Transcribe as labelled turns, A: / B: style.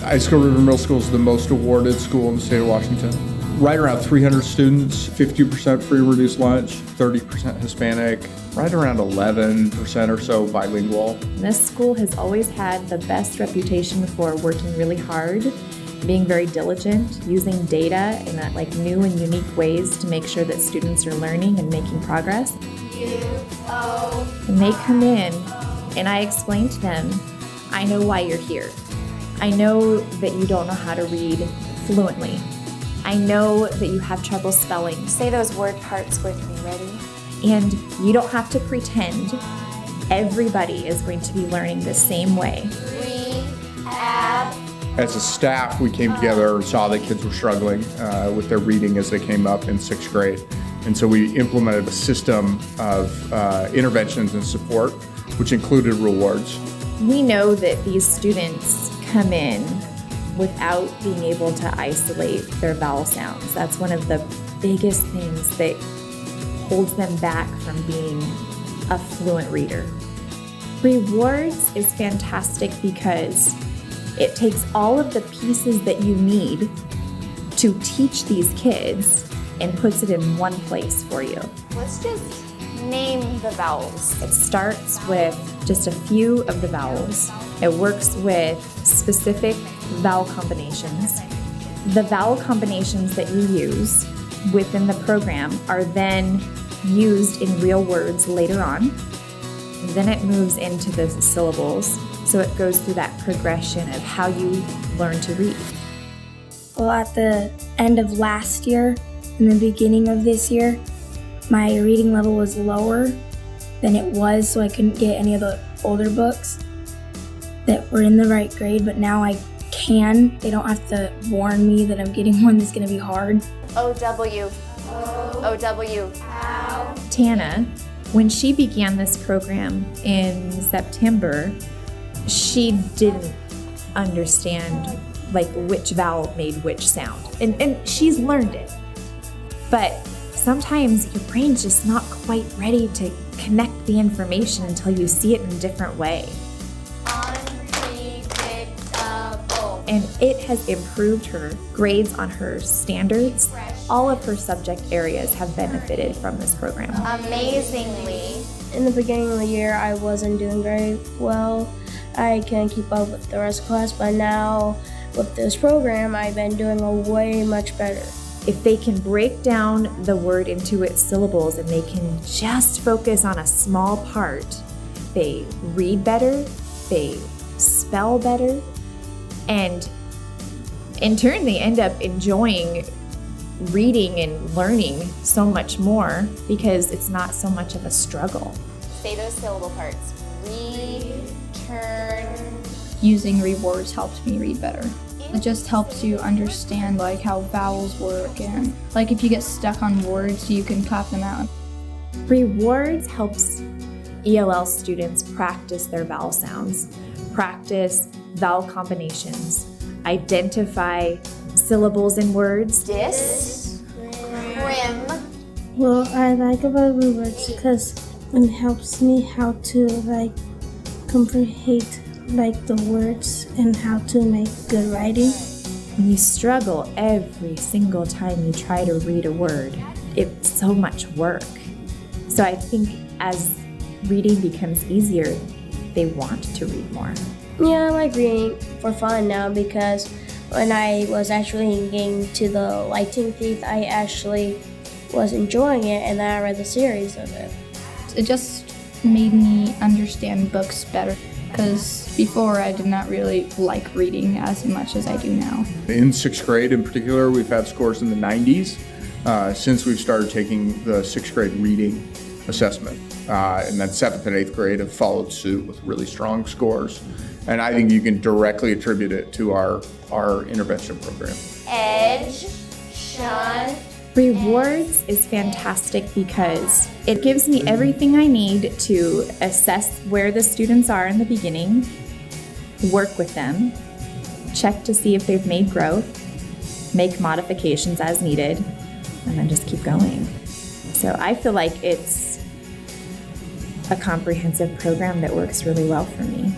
A: Icicle River Middle School is the most awarded school in the state of Washington. Right around 300 students, 50% free reduced lunch, 30% Hispanic, right around 11% or so bilingual.
B: This school has always had the best reputation for working really hard, being very diligent, using data in new and unique ways to make sure that students are learning and making progress. And they come in and I explain to them, I know why you're here. I know that you don't know how to read fluently. I know that you have trouble spelling.
C: Say those word parts with me, ready?
B: And you don't have to pretend. Everybody is going to be learning the same way.
A: As a staff, we came together and saw that kids were struggling with their reading as they came up in 6th grade. And so we implemented a system of interventions and support, which included rewards.
B: We know that these students come in without being able to isolate their vowel sounds. That's one of the biggest things that holds them back from being a fluent reader. Rewards is fantastic because it takes all of the pieces that you need to teach these kids and puts it in one place for you.
C: Let's just name the vowels.
B: It starts with just a few of the vowels. It works with specific vowel combinations. The vowel combinations that you use within the program are then used in real words later on. And then it moves into the syllables. So it goes through that progression of how you learn to read.
D: Well, at the end of last year and the beginning of this year, my reading level was lower than it was, so I couldn't get any of the older books that were in the right grade, but now I can. They don't have to warn me that I'm getting one that's gonna be hard.
C: O-W. O-W.
B: Tana, when she began this program in September, she didn't understand which vowel made which sound. And she's learned it. But sometimes your brain's just not quite ready to connect the information until you see it in a different way.
C: Unpredictable.
B: And it has improved her grades on her standards. All of her subject areas have benefited from this program.
C: Amazingly.
D: In the beginning of the year, I wasn't doing very well. I couldn't keep up with the rest of the class, but now with this program, I've been doing way much better.
B: If they can break down the word into its syllables and they can just focus on a small part, they read better, they spell better, and in turn they end up enjoying reading and learning so much more because it's not so much of a struggle.
C: Say those syllable parts. Return.
E: Using rewards helped me read better. It just helps you understand how vowels work, and if you get stuck on words, you can clap them out.
B: Rewards helps ELL students practice their vowel sounds, practice vowel combinations, identify syllables in words.
C: Dis-crim.
F: Well, I like about rewards because it helps me how to comprehend the words and how to make good writing.
B: When you struggle every single time you try to read a word, it's so much work. So I think as reading becomes easier, they want to read more.
D: Yeah, I like reading for fun now because when I was actually getting to the lighting piece, I actually was enjoying it, and then I read the series of it.
E: It just made me understand books better, because before I did not really like reading as much as I do now.
A: In 6th grade in particular, we've had scores in the 90s since we've started taking the 6th grade reading assessment. And then 7th and 8th grade have followed suit with really strong scores. And I think you can directly attribute it to our intervention program.
C: Edge. Shun.
B: Rewards is fantastic because it gives me everything I need to assess where the students are in the beginning, work with them, check to see if they've made growth, make modifications as needed, and then just keep going. So I feel like it's a comprehensive program that works really well for me.